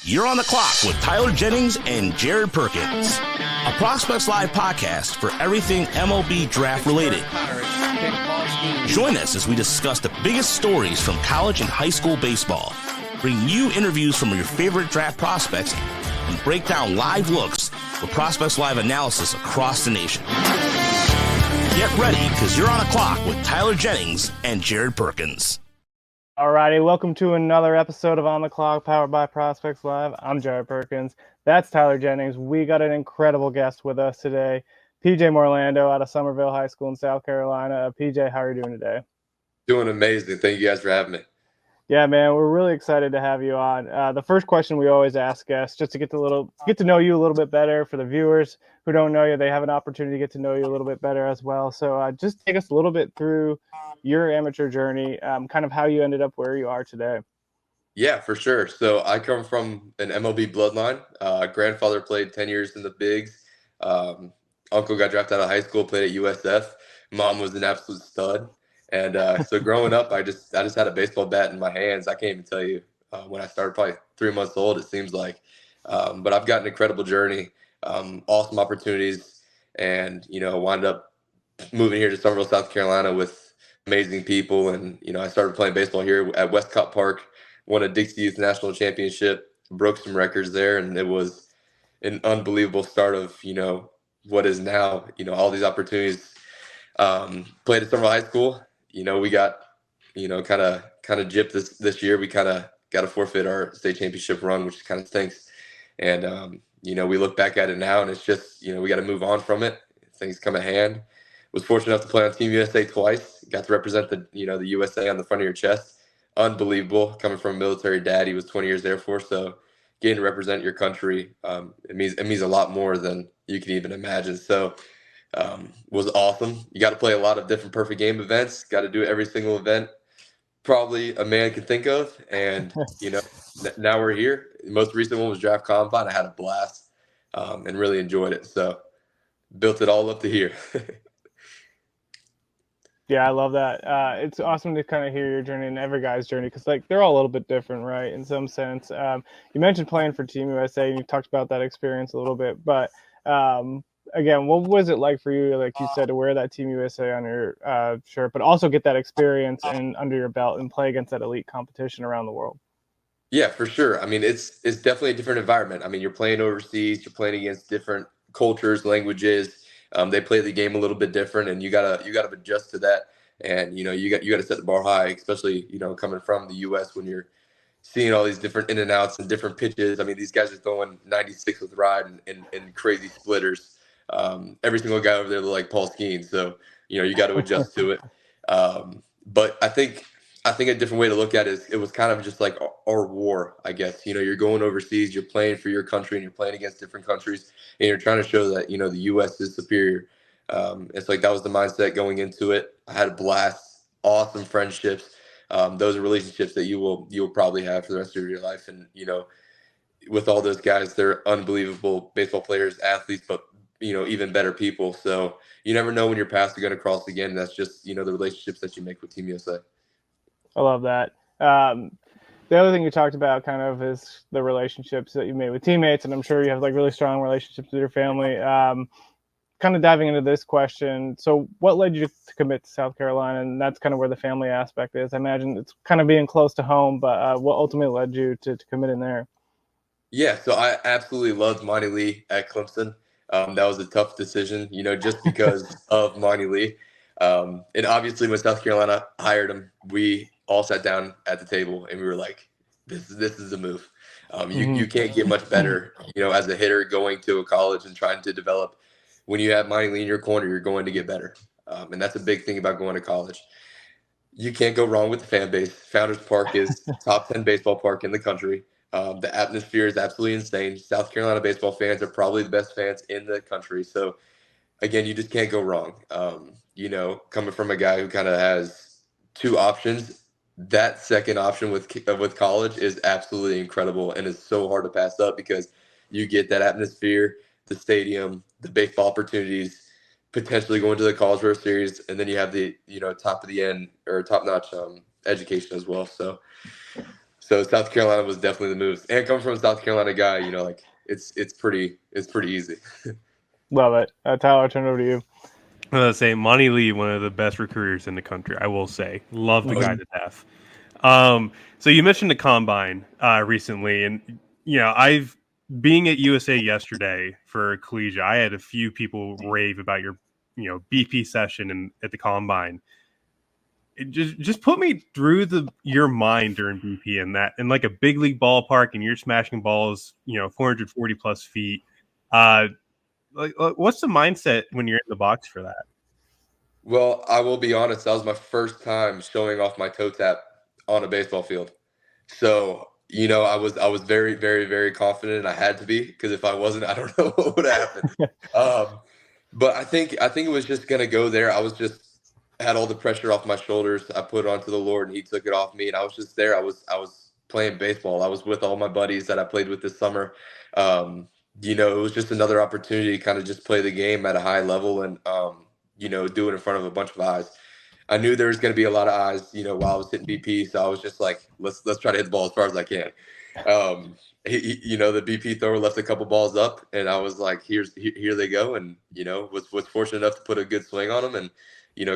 You're on the clock with Tyler Jennings and Jared Perkins, a Prospects Live podcast for everything MLB Draft related. Join us as we discuss the biggest stories from college and high school baseball, bring you interviews from your favorite draft prospects, and break down live looks with Prospects Live analysis across the nation. Get ready, because you're on the clock with Tyler Jennings and Jared Perkins. Alrighty, welcome to another episode of On the Clock, powered by Prospects Live. I'm Jared Perkins. That's Tyler Jennings. We got an incredible guest with us today, PJ Morlando out of Somerville High School in South Carolina. PJ, how are you doing today? Doing amazing. Thank you guys for having me. Yeah, man, we're really excited to have you on. The first question we always ask guests, just to get to know you a little bit better. For the viewers who don't know you, they have an opportunity to get to know you a little bit better as well. So just take us a little bit through your amateur journey, kind of how you ended up where you are today. Yeah, for sure. So I come from an MLB bloodline. Grandfather played 10 years in the bigs. Uncle got drafted out of high school, played at USF. Mom was an absolute stud. And so growing up, I just had a baseball bat in my hands. I can't even tell you when I started, probably 3 months old, it seems like. But I've got an incredible journey, awesome opportunities, and, wound up moving here to Somerville, South Carolina with amazing people. And, I started playing baseball here at Westcott Park, won a Dixie Youth National Championship, broke some records there. And it was an unbelievable start of, what is now, all these opportunities. Played at Somerville High School. We got, kind of gypped this year. We kind of got to forfeit our state championship run, which kind of stinks. And, we look back at it now, and it's just, we got to move on from it. Things come at hand. Was fortunate enough to play on Team USA twice. Got to represent the USA on the front of your chest. Unbelievable. Coming from a military dad, he was 20 years Air Force. So getting to represent your country, it means a lot more than you can even imagine. So, was awesome. You got to play a lot of different perfect game events. Got to do every single event probably a man can think of. And, now we're here. The most recent one was Draft Combine. I had a blast and really enjoyed it. So built it all up to here. Yeah, I love that. It's awesome to kind of hear your journey and every guy's journey, because they're all a little bit different, right? In some sense. You mentioned playing for Team USA, and you talked about that experience a little bit, but again, what was it like for you, like you said, to wear that Team USA on your shirt, but also get that experience and under your belt and play against that elite competition around the world? Yeah, for sure. I mean, it's definitely a different environment. I mean, you're playing overseas, you're playing against different cultures, languages. They play the game a little bit different, and you gotta adjust to that. And you got to set the bar high, especially coming from the U.S. when you're seeing all these different in and outs and different pitches. I mean, these guys are throwing 96 with ride and crazy splitters. Every single guy over there look like Paul Skeens, so you got to adjust to it. But I think a different way to look at it is it was kind of just like our war, I guess. You're going overseas, you're playing for your country, and you're playing against different countries, and you're trying to show that the U.S. is superior. It's like that was the mindset going into it. I had a blast, awesome friendships. Those are relationships that you'll probably have for the rest of your life. And with all those guys, they're unbelievable baseball players, athletes, but even better people. So you never know when your paths are going to cross again. That's just the relationships that you make with Team USA. I love that. The other thing you talked about kind of is the relationships that you made with teammates, and I'm sure you have really strong relationships with your family. Kind of diving into this question, so what led you to commit to South Carolina? And that's kind of where the family aspect is. I imagine it's kind of being close to home, but what ultimately led you to commit in there? Yeah, so I absolutely loved Monty Lee at Clemson. That was a tough decision, just because of Monty Lee. And obviously when South Carolina hired him, we all sat down at the table and we were like, this is a move. You can't get much better, as a hitter going to a college and trying to develop. When you have Monty Lee in your corner, you're going to get better. And that's a big thing about going to college. You can't go wrong with the fan base. Founders Park is top 10 baseball park in the country. The atmosphere is absolutely insane. South Carolina baseball fans are probably the best fans in the country. So, again, you just can't go wrong. Coming from a guy who kind of has two options, that second option with college is absolutely incredible and is so hard to pass up because you get that atmosphere, the stadium, the baseball opportunities, potentially going to the College World Series, and then you have the top of the end or top notch education as well. So So South Carolina was definitely the moves. And coming from a South Carolina guy, like it's pretty easy. Love it. Tyler, I'll turn it over to you. I'm gonna say Monty Lee, one of the best recruiters in the country. I will say, love the guy to death. So you mentioned the combine recently, and I've being at USA yesterday for collegiate. I had a few people rave about your BP session at the combine. It just put me through your mind during BP and that in like a big league ballpark, and you're smashing balls 440 plus feet. What's the mindset when you're in the box for that? Well, I will be honest, that was my first time showing off my toe tap on a baseball field. So, I was very, very, very confident. I had to be, because if I wasn't, I don't know what would happen. But I think it was just gonna go there. I was just had all the pressure off my shoulders. I put it onto the Lord, and He took it off me, and I was just there. I was playing baseball. I was with all my buddies that I played with this summer. It was just another opportunity to kind of just play the game at a high level, and do it in front of a bunch of eyes. I knew there was going to be a lot of eyes, while I was hitting BP. So I was just like, let's try to hit the ball as far as I can. The BP thrower left a couple balls up, and I was like, here they go. And, was fortunate enough to put a good swing on them, and,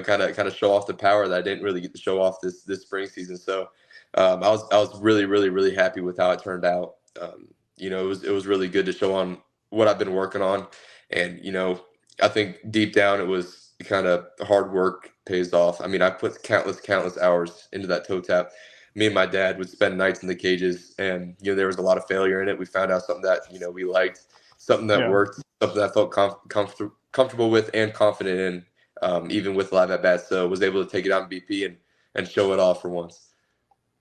kind of show off the power that I didn't really get to show off this spring season. So I was really, really, really happy with how it turned out. It was really good to show on what I've been working on. And, I think deep down it was kind of hard work pays off. I mean, I put countless hours into that toe tap. Me and my dad would spend nights in the cages, and there was a lot of failure in it. We found out something that we liked, something that worked, something that I felt comfortable with and confident in, even with live at bats. So was able to take it out in BP and show it off for once.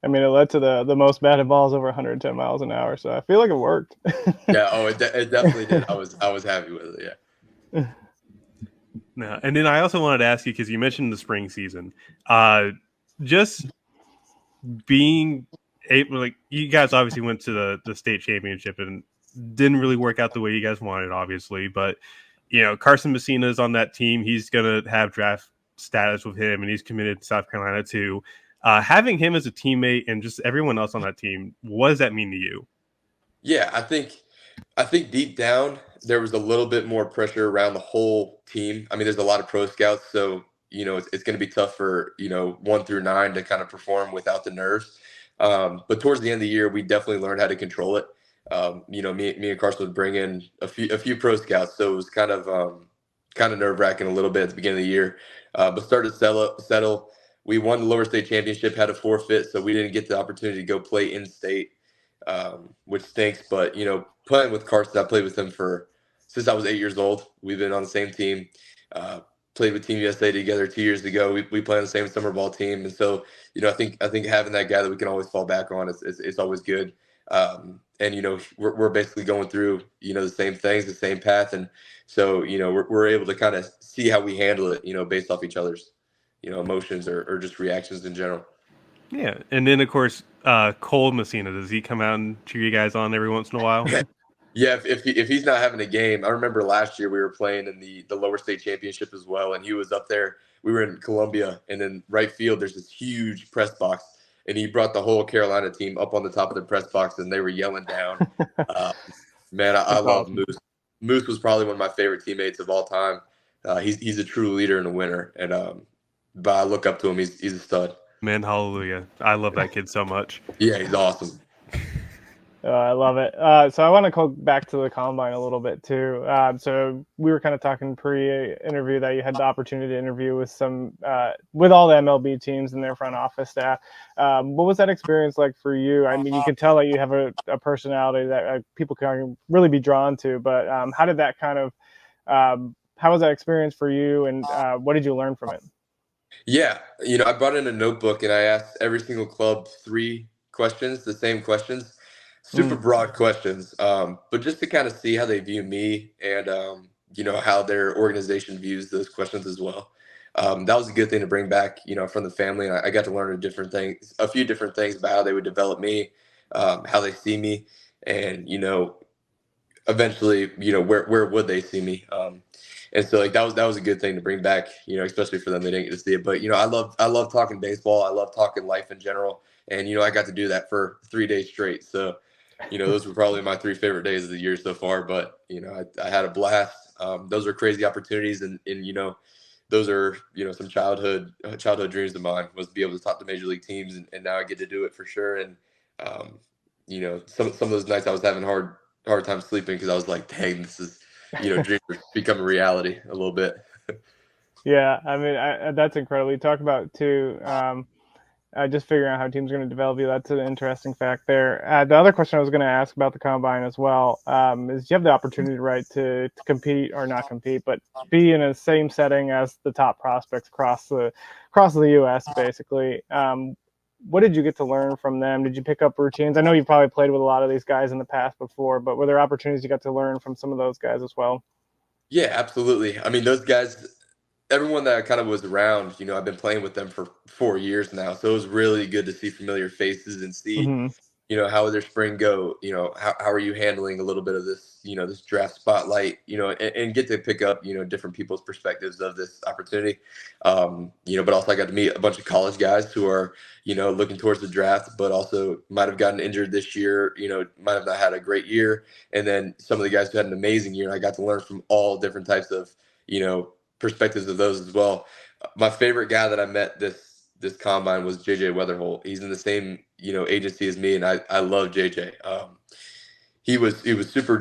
I mean, it led to the most batted balls over 110 miles an hour, so I feel like it worked. Yeah, it definitely did. I was happy with it. Yeah. No, and then I also wanted to ask you, because you mentioned the spring season, just being able, like, you guys obviously went to the state championship and didn't really work out the way you guys wanted, obviously, but Carson Messina is on that team. He's gonna have draft status with him, and he's committed to South Carolina too. Having him as a teammate and just everyone else on that team, what does that mean to you? Yeah, I think deep down there was a little bit more pressure around the whole team. I mean, there's a lot of pro scouts, so it's going to be tough for 1 through 9 to kind of perform without the nerves. But towards the end of the year, we definitely learned how to control it. Me and Carson would bring in a few pro scouts, so it was kind of nerve wracking a little bit at the beginning of the year. But started to settle. We won the lower state championship, had a forfeit, so we didn't get the opportunity to go play in state, which stinks. But playing with Carson, I played with him since I was 8 years old. We've been on the same team. Played with Team USA together 2 years ago. We play on the same summer ball team, and so I think having that guy that we can always fall back on is always good. And we're basically going through the same things, the same path, and so we're able to kind of see how we handle it, based off each other's emotions or just reactions in general. Yeah, and then of course Cole Messina, does he come out and cheer you guys on every once in a while? Yeah, if he's not having a game, I remember last year we were playing in the lower state championship as well, and he was up there. We were in Columbia, and in right field there's this huge press box, and he brought the whole Carolina team up on the top of the press box, and they were yelling down. Man, I love awesome. Moose. Moose was probably one of my favorite teammates of all time. He's a true leader and a winner, and but I look up to him. He's a stud. Man, hallelujah! I love that kid so much. Yeah, he's awesome. I love it. So I want to go back to the combine a little bit too. So we were kind of talking pre-interview that you had the opportunity to interview with with all the MLB teams and their front office staff. What was that experience like for you? I mean, you can tell that you have a personality that people can really be drawn to. But how did that how was that experience for you, and what did you learn from it? Yeah, I brought in a notebook and I asked every single club 3 questions, the same questions. Super broad questions, but just to kind of see how they view me and, how their organization views those questions as well. That was a good thing to bring back, from the family. And I got to learn a few different things about how they would develop me, how they see me, and, eventually, where would they see me? And so like that was a good thing to bring back, especially for them. They didn't get to see it. But I love talking baseball. I love talking life in general. And I got to do that for 3 days straight. So, those were probably my 3 favorite days of the year so far. But I had a blast. Those are crazy opportunities, and those are some childhood dreams of mine, was to be able to talk to major league teams, and now I get to do it for sure. And some of those nights I was having hard time sleeping because I was like, dang, this is dreams are becoming reality a little bit. Yeah, I mean, that's incredible. You talk about too, just figuring out how teams are going to develop you. That's an interesting fact there. The other question I was going to ask about the combine as well is you have the opportunity, right, to compete, or not compete, but be in a same setting as the top prospects across the U.S. basically. What did you get to learn from them? Did you pick up routines? I know you've probably played with a lot of these guys in the past before, but were there opportunities you got to learn from some of those guys as well? Yeah, absolutely. I mean, those guys, everyone that kind of was around, I've been playing with them for 4 years now. So it was really good to see familiar faces and see, Mm-hmm. How would their spring go? How are you handling a little bit of this, this draft spotlight, and get to pick up, different people's perspectives of this opportunity. But also I got to meet a bunch of college guys who are, looking towards the draft, but also might have gotten injured this year, might have not had a great year. And then some of the guys who had an amazing year, and I got to learn from all different types of, perspectives of those as well. My favorite guy that I met this combine was JJ Weatherholt. He's in the same agency as me, and I love JJ. He was super,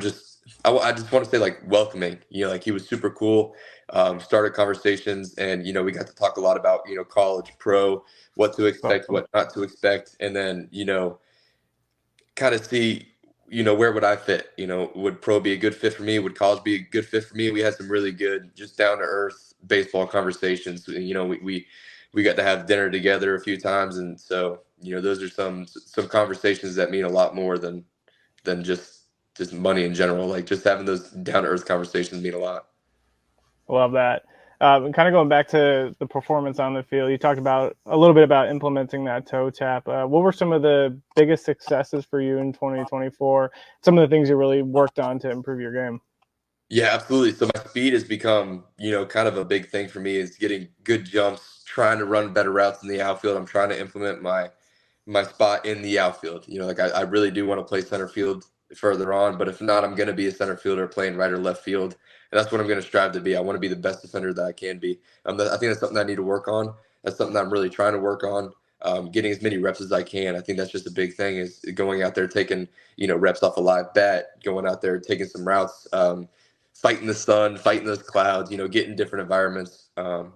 I just want to say, like, welcoming. Like, he was super cool. Started conversations, and we got to talk a lot about college, pro, what to expect, what not to expect, and then kind of see where would I fit. Would pro be a good fit for me? Would college be a good fit for me? We had some really good, just down to earth baseball conversations. We got to have dinner together a few times, and so those are some conversations that mean a lot more than just money in general. Like, just having those down to earth conversations mean a lot. Love that. And kind of going back to the performance on the field, you talked about a little bit about implementing that toe tap. What were some of the biggest successes for you in 2024? Some of the things you really worked on to improve your game? Yeah, absolutely. So my speed has become, kind of a big thing for me, is getting good jumps, trying to run better routes in the outfield. I'm trying to implement my spot in the outfield. Like, I really do want to play center field further on, but if not, I'm going to be a center fielder playing right or left field. And that's what I'm going to strive to be. I want to be the best defender that I can be. I think that's something I need to work on. That's something I'm really trying to work on. Getting as many reps as I can. I think that's just a big thing, is going out there, taking, reps off a live bat, going out there, taking some routes, fighting the sun, fighting those clouds, getting different environments. And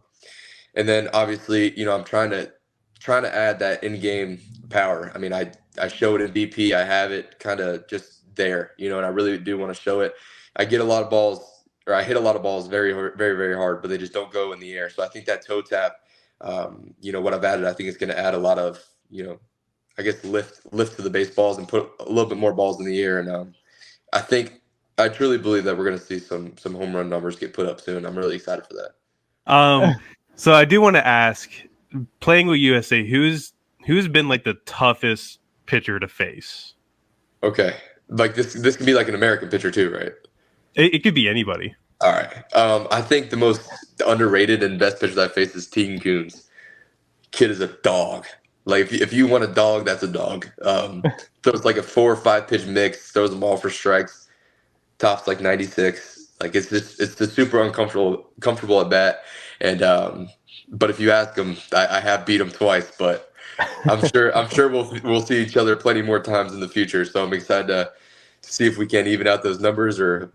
then obviously, I'm trying to add that in-game power. I mean, I show it in BP. I have it kind of just there, and I really do want to show it. I get a lot of balls, or I hit a lot of balls very, very, very hard, but they just don't go in the air. So I think that toe tap, what I've added, I think it's going to add a lot of, I guess, lift to the baseballs and put a little bit more balls in the air. And I truly believe that we're going to see some home run numbers get put up soon. I'm really excited for that. So I do want to ask, playing with USA, who's been like the toughest pitcher to face? Okay, like this could be like an American pitcher too, right? It could be anybody. All right. I think the most underrated and best pitcher that I faced is Tegan Coons. Kid is a dog. Like, if you want a dog, that's a dog. Throws like a 4 or 5 pitch mix, throws them all for strikes, tops like 96. Like, it's the super comfortable at bat. And but if you ask him, I have beat him twice, but I'm sure we'll see each other plenty more times in the future. So I'm excited to see if we can even out those numbers, or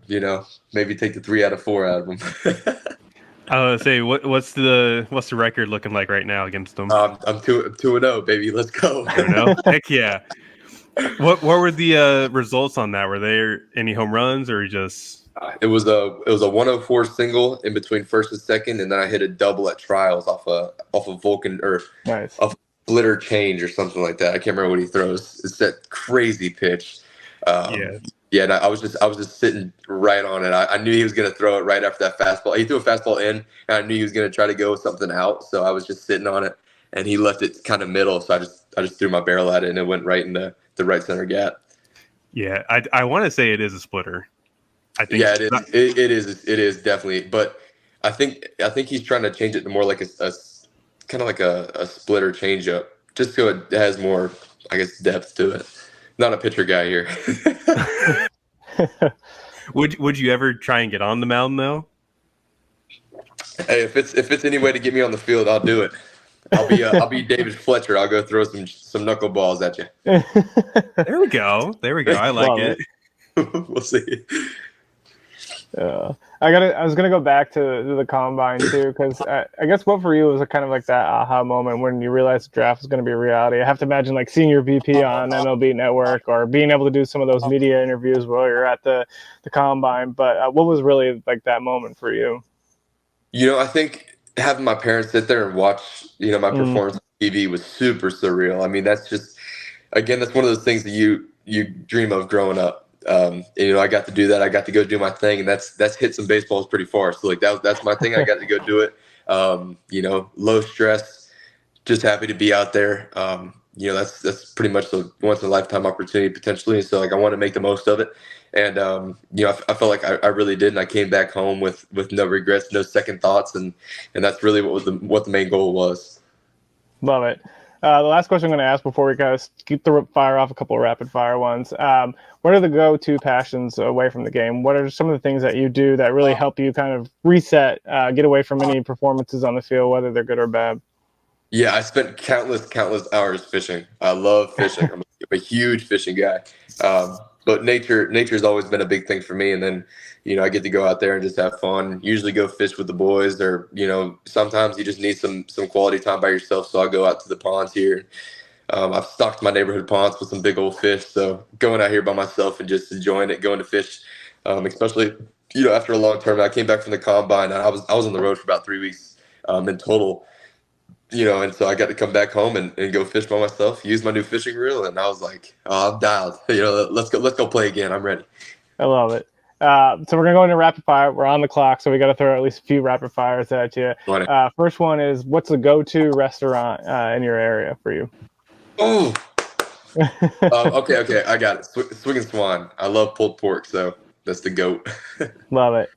maybe take the 3 out of 4 out of them. I was say, what's the record looking like right now against them? I'm 2-0, baby. Let's go. 2-0? Heck yeah. What were the results on that? Were there any home runs, or just? It was a 104 single in between first and second, and then I hit a double at trials off a Vulcan, or Nice. a splitter change or something like that. I can't remember what he throws. It's that crazy pitch. Yeah. And I was just sitting right on it. I knew he was going to throw it right after that fastball. He threw a fastball in, and I knew he was going to try to go with something out. So I was just sitting on it, and he left it kind of middle. So I just threw my barrel at it, and it went right in the right center gap. Yeah, I want to say it is a splitter. I think. Yeah, it is. It is definitely. But I think he's trying to change it to more like a kind of like a splitter changeup, just so it has more, I guess, depth to it. Not a pitcher guy here. Would you ever try and get on the mound though? Hey, if it's any way to get me on the field, I'll do it. I'll be David Fletcher. I'll go throw some knuckleballs at you. There we go. I like it. We'll see. I was gonna go back to the combine too, because I guess what for you was kind of like that aha moment when you realized the draft was going to be a reality. I have to imagine like seeing your VP on MLB Network or being able to do some of those media interviews while you're at the combine. But what was really like that moment for you? I think having my parents sit there and watch, my performance on TV was super surreal. I mean, that's just, again, that's one of those things that you dream of growing up. I got to do that. I got to go do my thing, and that's hit some baseballs pretty far. So like that's my thing. I got to go do it. Low stress, just happy to be out there. That's pretty much a once in a lifetime opportunity potentially. So like I want to make the most of it. And I felt like I really did, and I came back home with no regrets, no second thoughts, and that's really what the main goal was. Love it. The last question I'm going to ask before we kind of keep the fire off a couple of rapid fire ones. What are the go-to passions away from the game? What are some of the things that you do that really help you kind of reset, get away from any performances on the field, whether they're good or bad? Yeah, I spent countless hours fishing. I love fishing. I'm a huge fishing guy. But nature's always been a big thing for me. And then, I get to go out there and just have fun. Usually go fish with the boys, or, sometimes you just need some quality time by yourself. So I'll go out to the ponds here. I've stocked my neighborhood ponds with some big old fish. So going out here by myself and just enjoying it, going to fish, especially, after a long term. I came back from the combine. I was on the road for about 3 weeks in total. And so I got to come back home and go fish by myself, use my new fishing reel, and I was like, oh, I'm dialed. Let's go play again. I'm ready. I love it. So we're going to go into rapid fire. We're on the clock, so we got to throw at least a few rapid fires at you. First one is, what's the go-to restaurant in your area for you? Oh, okay. I got it. Swing and Swan. I love pulled pork, so that's the GOAT. Love it.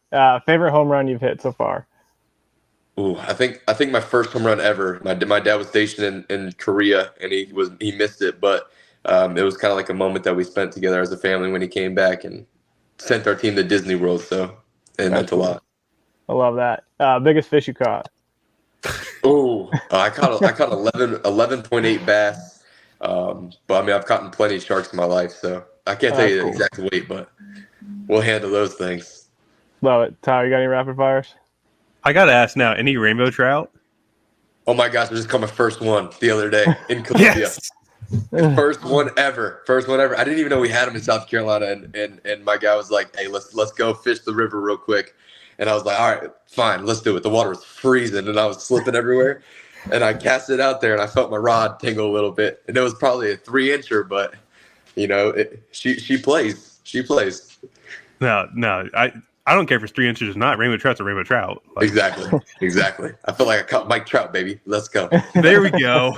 Favorite home run you've hit so far? Ooh, I think my first home run ever. My dad was stationed in Korea, and he missed it, but it was kind of like a moment that we spent together as a family when he came back and sent our team to Disney World. So it meant a lot. I love that. Biggest fish you caught? Oh, I caught 11.8 bass. But I mean, I've caught plenty of sharks in my life, so I can't tell you the exact weight, but we'll handle those things. Love it. Tyler, you got any rapid fires? I got to ask now, any rainbow trout? Oh my gosh, I just caught my first one the other day in Columbia. Yes. First one ever. I didn't even know we had them in South Carolina, and my guy was like, hey, let's go fish the river real quick. And I was like, all right, fine, let's do it. The water was freezing, and I was slipping everywhere. And I cast it out there, and I felt my rod tingle a little bit. And it was probably a 3-incher, but, she plays. She plays. No, I don't care if it's 3 inches or not. Rainbow trout's a rainbow trout. Like, exactly. I feel like I caught Mike Trout, baby. Let's go. There we go.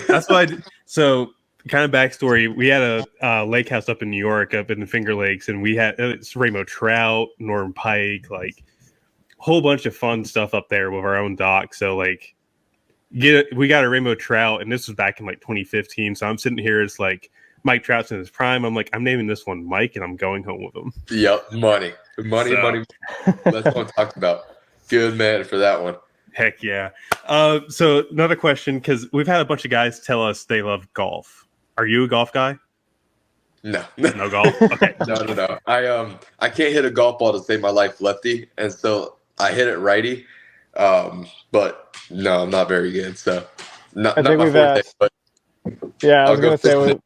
That's why. So, kind of backstory: we had a lake house up in New York, up in the Finger Lakes, and we had it's rainbow trout, northern pike, like a whole bunch of fun stuff up there with our own dock. So, like, we got a rainbow trout, and this was back in like 2015. So I'm sitting here, it's like Mike Trout's in his prime. I'm like, I'm naming this one Mike, and I'm going home with him. Yep, money. That's what I'm talking about. Good man for that one. Heck yeah. So another question, because we've had a bunch of guys tell us they love golf. Are you a golf guy? No. No golf? Okay. No. I can't hit a golf ball to save my life lefty, and so I hit it righty. But no, I'm not very good. So not my forte, but yeah, I was going to say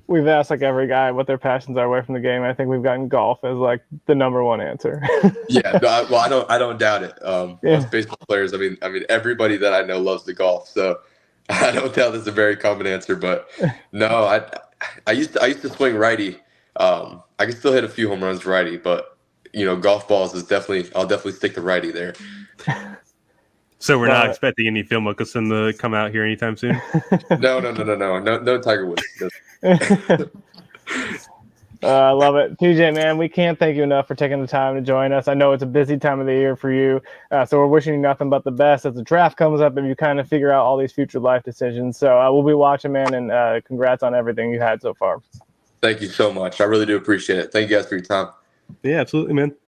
we've asked like every guy what their passions are away from the game. I think we've gotten golf as like the number one answer. Yeah, no, I don't doubt it. Most baseball players, I mean, everybody that I know loves to golf, so I don't doubt it's a very common answer. But no, I used to swing righty. I can still hit a few home runs righty, but golf balls is I'll definitely stick to righty there. So we're not expecting any Phil Mickelson to come out here anytime soon? No Tiger Woods. I love it. PJ, man, we can't thank you enough for taking the time to join us. I know it's a busy time of the year for you, so we're wishing you nothing but the best as the draft comes up and you kind of figure out all these future life decisions. So we'll be watching, man, and congrats on everything you had so far. Thank you so much. I really do appreciate it. Thank you guys for your time. Yeah, absolutely, man.